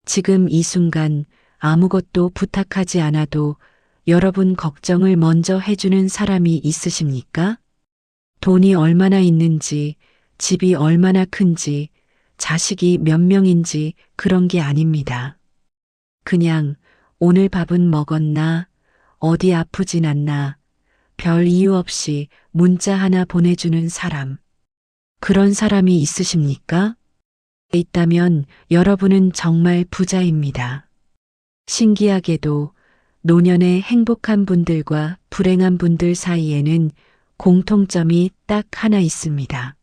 지금 이 순간 아무것도 부탁하지 않아도 여러분 걱정을 먼저 해주는 사람이 있으십니까? 돈이 얼마나 있는지, 집이 얼마나 큰지, 자식이 몇 명인지 그런 게 아닙니다. 그냥 오늘 밥은 먹었나, 어디 아프진 않나, 별 이유 없이 문자 하나 보내주는 사람. 그런 사람이 있으십니까? 있다면 여러분은 정말 부자입니다. 신기하게도 노년의 행복한 분들과 불행한 분들 사이에는 공통점이 딱 하나 있습니다.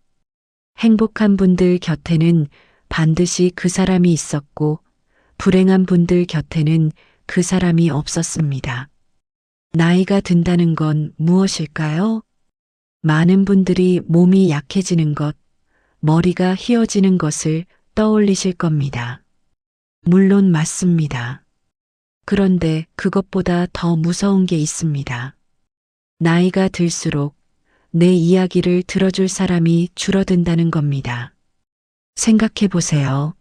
행복한 분들 곁에는 반드시 그 사람이 있었고, 불행한 분들 곁에는 그 사람이 없었습니다. 나이가 든다는 건 무엇일까요? 많은 분들이 몸이 약해지는 것, 머리가 휘어지는 것을 떠올리실 겁니다. 물론 맞습니다. 그런데 그것보다 더 무서운 게 있습니다. 나이가 들수록 내 이야기를 들어줄 사람이 줄어든다는 겁니다. 생각해 보세요.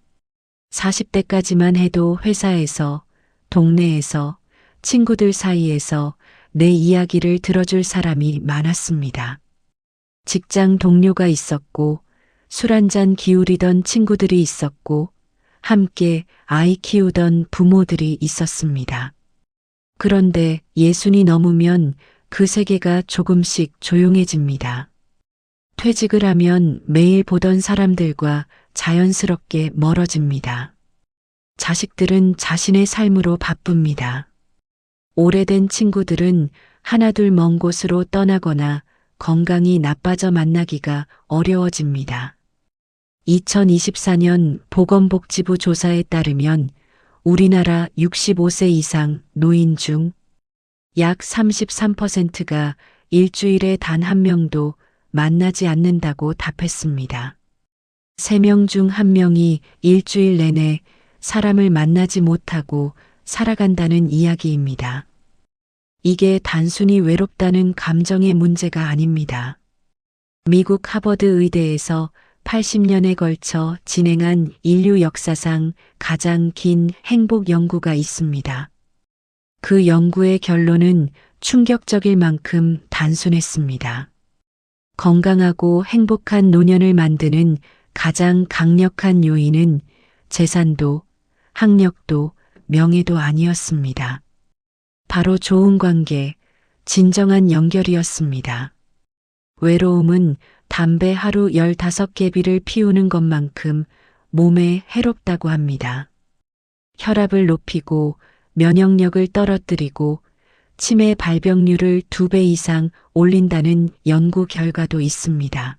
40대까지만 해도 회사에서, 동네에서, 친구들 사이에서 내 이야기를 들어줄 사람이 많았습니다. 직장 동료가 있었고, 술 한잔 기울이던 친구들이 있었고, 함께 아이 키우던 부모들이 있었습니다. 그런데 예순이 넘으면 그 세계가 조금씩 조용해집니다. 퇴직을 하면 매일 보던 사람들과 자연스럽게 멀어집니다. 자식들은 자신의 삶으로 바쁩니다. 오래된 친구들은 하나둘 먼 곳으로 떠나거나 건강이 나빠져 만나기가 어려워집니다. 2024년 보건복지부 조사에 따르면 우리나라 65세 이상 노인 중 약 33%가 일주일에 단 한 명도 만나지 않는다고 답했습니다. 3명 중 1명이 일주일 내내 사람을 만나지 못하고 살아간다는 이야기입니다. 이게 단순히 외롭다는 감정의 문제가 아닙니다. 미국 하버드 의대에서 80년에 걸쳐 진행한 인류 역사상 가장 긴 행복 연구가 있습니다. 그 연구의 결론은 충격적일 만큼 단순했습니다. 건강하고 행복한 노년을 만드는 가장 강력한 요인은 재산도, 학력도, 명예도 아니었습니다. 바로 좋은 관계, 진정한 연결이었습니다. 외로움은 담배 하루 15개비를 피우는 것만큼 몸에 해롭다고 합니다. 혈압을 높이고 면역력을 떨어뜨리고 치매 발병률을 2배 이상 올린다는 연구 결과도 있습니다.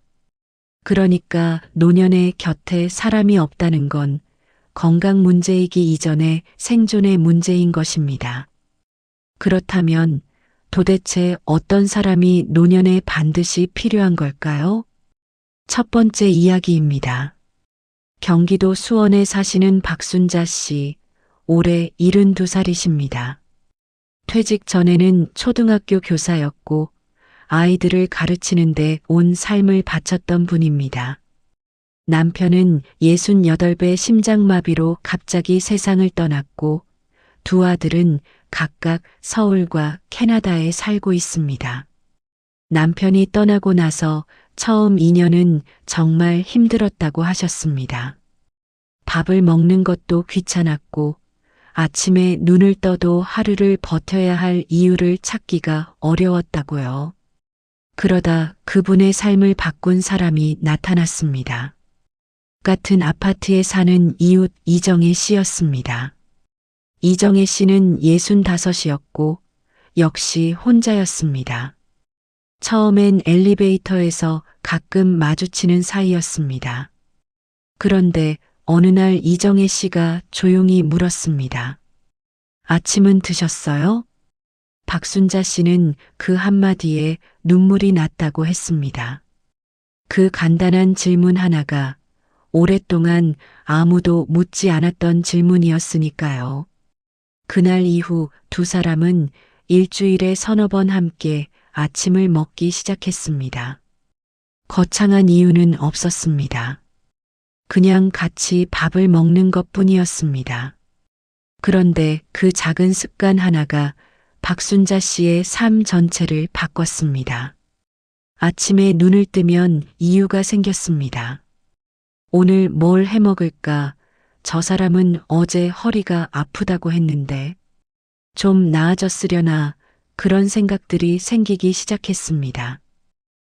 그러니까 노년의 곁에 사람이 없다는 건 건강 문제이기 이전에 생존의 문제인 것입니다. 그렇다면 도대체 어떤 사람이 노년에 반드시 필요한 걸까요? 첫 번째 이야기입니다. 경기도 수원에 사시는 박순자 씨, 올해 72살이십니다. 퇴직 전에는 초등학교 교사였고 아이들을 가르치는데 온 삶을 바쳤던 분입니다. 남편은 68배 심장마비로 갑자기 세상을 떠났고 두 아들은 각각 서울과 캐나다에 살고 있습니다. 남편이 떠나고 나서 처음 2년은 정말 힘들었다고 하셨습니다. 밥을 먹는 것도 귀찮았고 아침에 눈을 떠도 하루를 버텨야 할 이유를 찾기가 어려웠다고요. 그러다 그분의 삶을 바꾼 사람이 나타났습니다. 같은 아파트에 사는 이웃 이정혜 씨였습니다. 이정혜 씨는 65이었고 역시 혼자였습니다. 처음엔 엘리베이터에서 가끔 마주치는 사이였습니다. 그런데 어느 날 이정혜 씨가 조용히 물었습니다. 아침은 드셨어요? 박순자 씨는 그 한마디에 눈물이 났다고 했습니다. 그 간단한 질문 하나가 오랫동안 아무도 묻지 않았던 질문이었으니까요. 그날 이후 두 사람은 일주일에 서너 번 함께 아침을 먹기 시작했습니다. 거창한 이유는 없었습니다. 그냥 같이 밥을 먹는 것뿐이었습니다. 그런데 그 작은 습관 하나가 박순자 씨의 삶 전체를 바꿨습니다. 아침에 눈을 뜨면 이유가 생겼습니다. 오늘 뭘 해 먹을까? 저 사람은 어제 허리가 아프다고 했는데 좀 나아졌으려나 그런 생각들이 생기기 시작했습니다.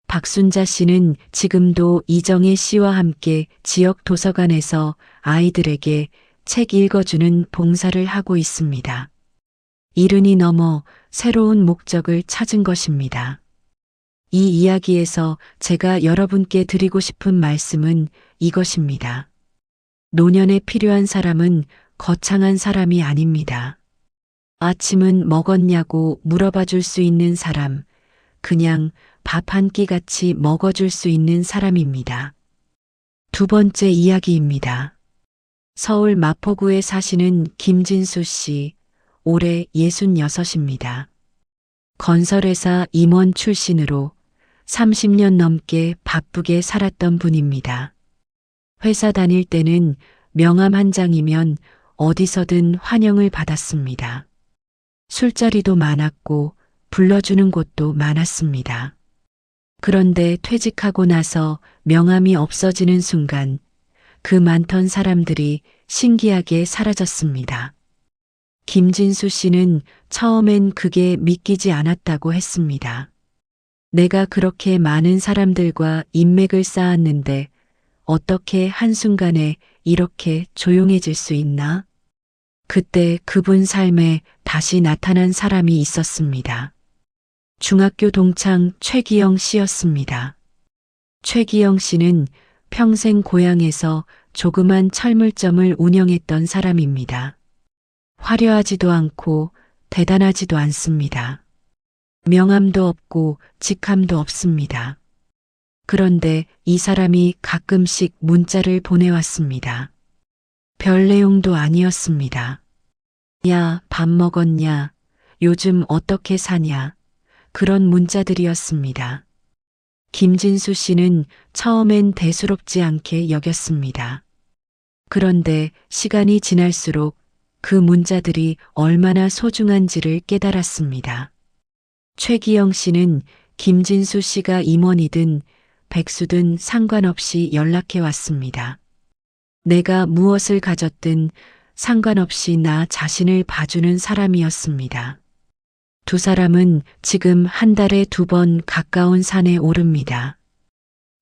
박순자 씨는 지금도 이정혜 씨와 함께 지역 도서관에서 아이들에게 책 읽어주는 봉사를 하고 있습니다. 70이 넘어 새로운 목적을 찾은 것입니다. 이 이야기에서 제가 여러분께 드리고 싶은 말씀은 이것입니다. 노년에 필요한 사람은 거창한 사람이 아닙니다. 아침은 먹었냐고 물어봐 줄 수 있는 사람, 그냥 밥 한 끼 같이 먹어줄 수 있는 사람입니다. 두 번째 이야기입니다. 서울 마포구에 사시는 김진수 씨, 올해 66입니다. 건설회사 임원 출신으로 30년 넘게 바쁘게 살았던 분입니다. 회사 다닐 때는 명함 한 장이면 어디서든 환영을 받았습니다. 술자리도 많았고 불러주는 곳도 많았습니다. 그런데 퇴직하고 나서 명함이 없어지는 순간 그 많던 사람들이 신기하게 사라졌습니다. 김진수 씨는 처음엔 그게 믿기지 않았다고 했습니다. 내가 그렇게 많은 사람들과 인맥을 쌓았는데 어떻게 한순간에 이렇게 조용해질 수 있나? 그때 그분 삶에 다시 나타난 사람이 있었습니다. 중학교 동창 최기영 씨였습니다. 최기영 씨는 평생 고향에서 조그만 철물점을 운영했던 사람입니다. 화려하지도 않고 대단하지도 않습니다. 명함도 없고 직함도 없습니다. 그런데 이 사람이 가끔씩 문자를 보내왔습니다. 별 내용도 아니었습니다. 야, 밥 먹었냐? 요즘 어떻게 사냐? 그런 문자들이었습니다. 김진수 씨는 처음엔 대수롭지 않게 여겼습니다. 그런데 시간이 지날수록 그 문자들이 얼마나 소중한지를 깨달았습니다. 최기영 씨는 김진수 씨가 임원이든 백수든 상관없이 연락해 왔습니다. 내가 무엇을 가졌든 상관없이 나 자신을 봐주는 사람이었습니다. 두 사람은 지금 한 달에 2번 가까운 산에 오릅니다.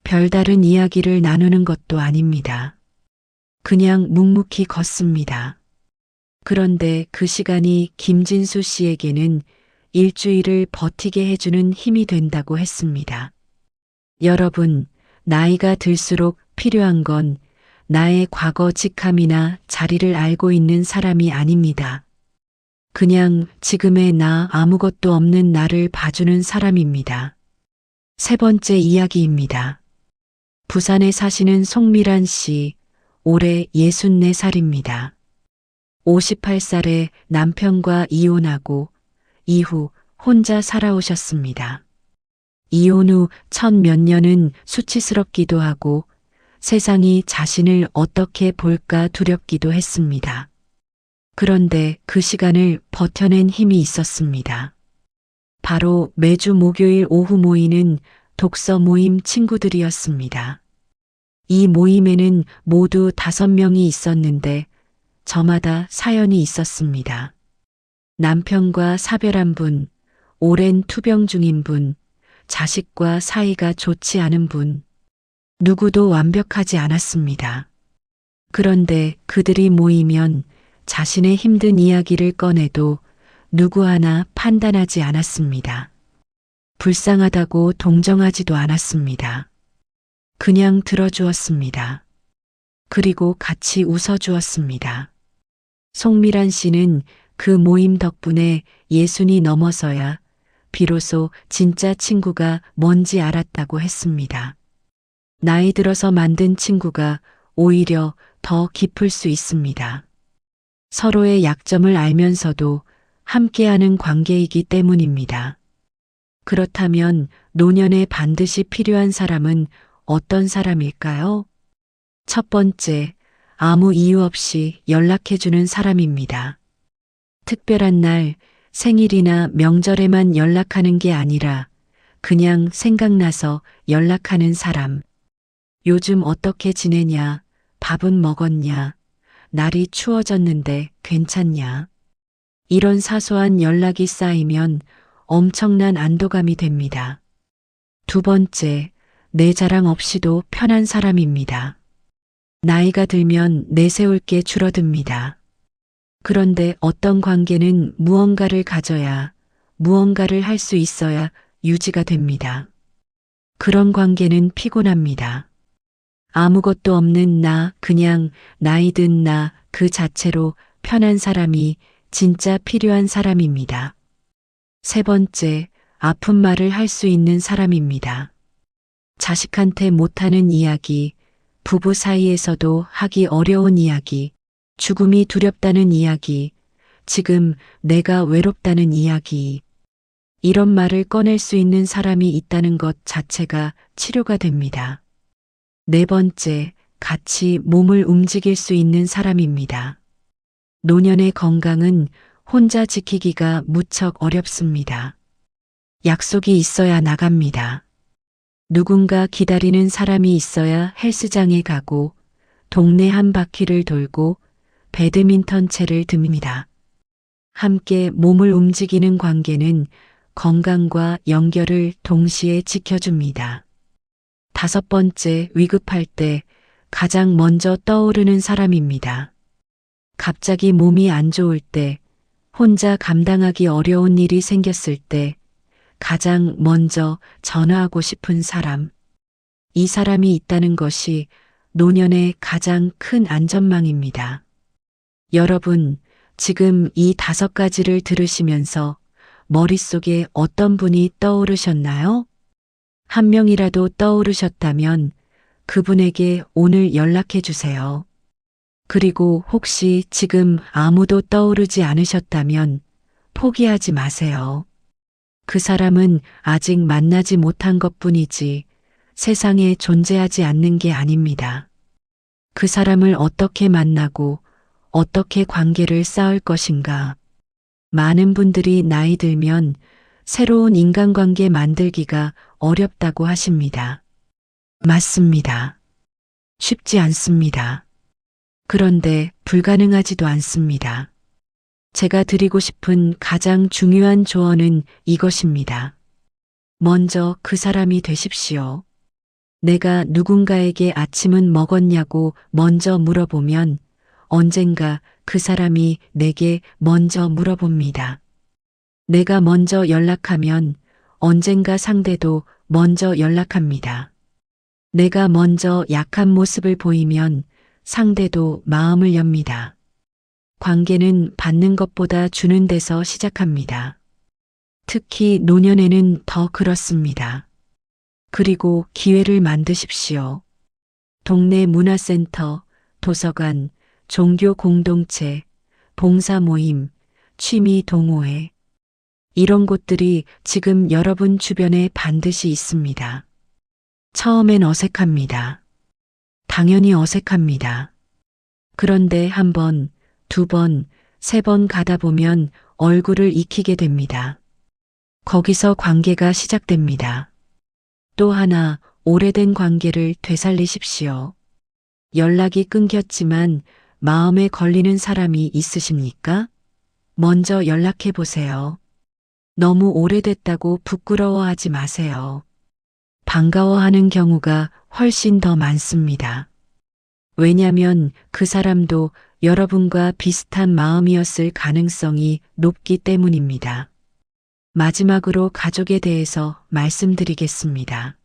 별다른 이야기를 나누는 것도 아닙니다. 그냥 묵묵히 걷습니다. 그런데 그 시간이 김진수 씨에게는 일주일을 버티게 해주는 힘이 된다고 했습니다. 여러분, 나이가 들수록 필요한 건 나의 과거 직함이나 자리를 알고 있는 사람이 아닙니다. 그냥 지금의 나 아무것도 없는 나를 봐주는 사람입니다. 세 번째 이야기입니다. 부산에 사시는 송미란 씨, 올해 64살입니다. 58살에 남편과 이혼하고 이후 혼자 살아오셨습니다. 이혼 후 첫 몇 년은 수치스럽기도 하고 세상이 자신을 어떻게 볼까 두렵기도 했습니다. 그런데 그 시간을 버텨낸 힘이 있었습니다. 바로 매주 목요일 오후 모이는 독서 모임 친구들이었습니다. 이 모임에는 모두 5명이 있었는데 저마다 사연이 있었습니다. 남편과 사별한 분, 오랜 투병 중인 분, 자식과 사이가 좋지 않은 분, 누구도 완벽하지 않았습니다. 그런데 그들이 모이면 자신의 힘든 이야기를 꺼내도 누구 하나 판단하지 않았습니다. 불쌍하다고 동정하지도 않았습니다. 그냥 들어주었습니다. 그리고 같이 웃어주었습니다. 송미란 씨는 그 모임 덕분에 60이 넘어서야 비로소 진짜 친구가 뭔지 알았다고 했습니다. 나이 들어서 만든 친구가 오히려 더 깊을 수 있습니다. 서로의 약점을 알면서도 함께하는 관계이기 때문입니다. 그렇다면 노년에 반드시 필요한 사람은 어떤 사람일까요? 첫 번째, 아무 이유 없이 연락해주는 사람입니다. 특별한 날, 생일이나 명절에만 연락하는 게 아니라 그냥 생각나서 연락하는 사람. 요즘 어떻게 지내냐? 밥은 먹었냐? 날이 추워졌는데 괜찮냐? 이런 사소한 연락이 쌓이면 엄청난 안도감이 됩니다. 두 번째, 내 자랑 없이도 편한 사람입니다. 나이가 들면 내세울 게 줄어듭니다. 그런데 어떤 관계는 무언가를 가져야, 무언가를 할 수 있어야 유지가 됩니다. 그런 관계는 피곤합니다. 아무것도 없는 나, 그냥 나이 든 나 그 자체로 편한 사람이 진짜 필요한 사람입니다. 세 번째, 아픈 말을 할 수 있는 사람입니다. 자식한테 못하는 이야기, 부부 사이에서도 하기 어려운 이야기, 죽음이 두렵다는 이야기, 지금 내가 외롭다는 이야기. 이런 말을 꺼낼 수 있는 사람이 있다는 것 자체가 치료가 됩니다. 네 번째, 같이 몸을 움직일 수 있는 사람입니다. 노년의 건강은 혼자 지키기가 무척 어렵습니다. 약속이 있어야 나갑니다. 누군가 기다리는 사람이 있어야 헬스장에 가고 동네 한 바퀴를 돌고 배드민턴 채를 듭니다. 함께 몸을 움직이는 관계는 건강과 연결을 동시에 지켜줍니다. 다섯 번째, 위급할 때 가장 먼저 떠오르는 사람입니다. 갑자기 몸이 안 좋을 때, 혼자 감당하기 어려운 일이 생겼을 때 가장 먼저 전화하고 싶은 사람. 이 사람이 있다는 것이 노년의 가장 큰 안전망입니다. 여러분, 지금 이 5가지를 들으시면서 머릿속에 어떤 분이 떠오르셨나요? 한 명이라도 떠오르셨다면 그분에게 오늘 연락해 주세요. 그리고 혹시 지금 아무도 떠오르지 않으셨다면 포기하지 마세요. 그 사람은 아직 만나지 못한 것뿐이지 세상에 존재하지 않는 게 아닙니다. 그 사람을 어떻게 만나고 어떻게 관계를 쌓을 것인가. 많은 분들이 나이 들면 새로운 인간관계 만들기가 어렵다고 하십니다. 맞습니다. 쉽지 않습니다. 그런데 불가능하지도 않습니다. 제가 드리고 싶은 가장 중요한 조언은 이것입니다. 먼저 그 사람이 되십시오. 내가 누군가에게 아침은 먹었냐고 먼저 물어보면 언젠가 그 사람이 내게 먼저 물어봅니다. 내가 먼저 연락하면 언젠가 상대도 먼저 연락합니다. 내가 먼저 약한 모습을 보이면 상대도 마음을 엽니다. 관계는 받는 것보다 주는 데서 시작합니다. 특히 노년에는 더 그렇습니다. 그리고 기회를 만드십시오. 동네 문화센터, 도서관, 종교 공동체, 봉사 모임, 취미 동호회. 이런 곳들이 지금 여러분 주변에 반드시 있습니다. 처음엔 어색합니다. 당연히 어색합니다. 그런데 한 번, 두 번, 세 번 가다 보면 얼굴을 익히게 됩니다. 거기서 관계가 시작됩니다. 또 하나, 오래된 관계를 되살리십시오. 연락이 끊겼지만 마음에 걸리는 사람이 있으십니까? 먼저 연락해 보세요. 너무 오래됐다고 부끄러워하지 마세요. 반가워하는 경우가 훨씬 더 많습니다. 왜냐면 그 사람도 여러분과 비슷한 마음이었을 가능성이 높기 때문입니다. 마지막으로 가족에 대해서 말씀드리겠습니다.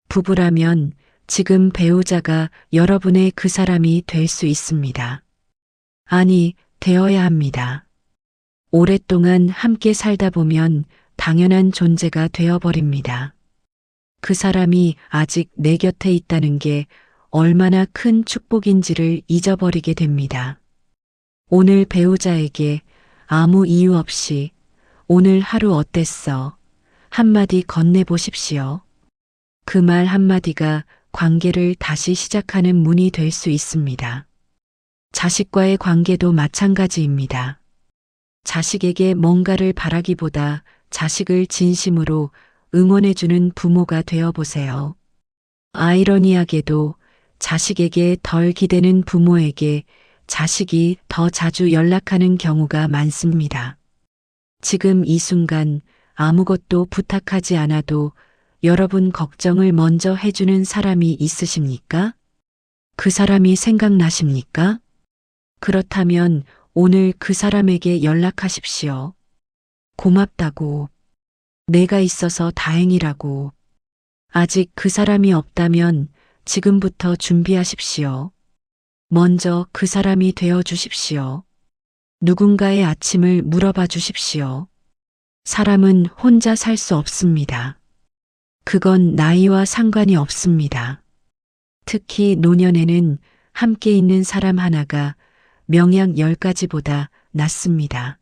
부부라면 지금 배우자가 여러분의 그 사람이 될 수 있습니다. 아니, 되어야 합니다. 오랫동안 함께 살다 보면 당연한 존재가 되어버립니다. 그 사람이 아직 내 곁에 있다는 게 얼마나 큰 축복인지를 잊어버리게 됩니다. 오늘 배우자에게 아무 이유 없이 오늘 하루 어땠어? 한마디 건네보십시오. 그 말 한마디가 관계를 다시 시작하는 문이 될 수 있습니다. 자식과의 관계도 마찬가지입니다. 자식에게 뭔가를 바라기보다 자식을 진심으로 응원해주는 부모가 되어 보세요. 아이러니하게도 자식에게 덜 기대는 부모에게 자식이 더 자주 연락하는 경우가 많습니다. 지금 이 순간 아무것도 부탁하지 않아도 여러분 걱정을 먼저 해주는 사람이 있으십니까? 그 사람이 생각나십니까? 그렇다면 오늘 그 사람에게 연락하십시오. 고맙다고. 내가 있어서 다행이라고. 아직 그 사람이 없다면 지금부터 준비하십시오. 먼저 그 사람이 되어 주십시오. 누군가의 아침을 물어봐 주십시오. 사람은 혼자 살 수 없습니다. 그건 나이와 상관이 없습니다. 특히 노년에는 함께 있는 사람 하나가 명약 10가지보다 낫습니다.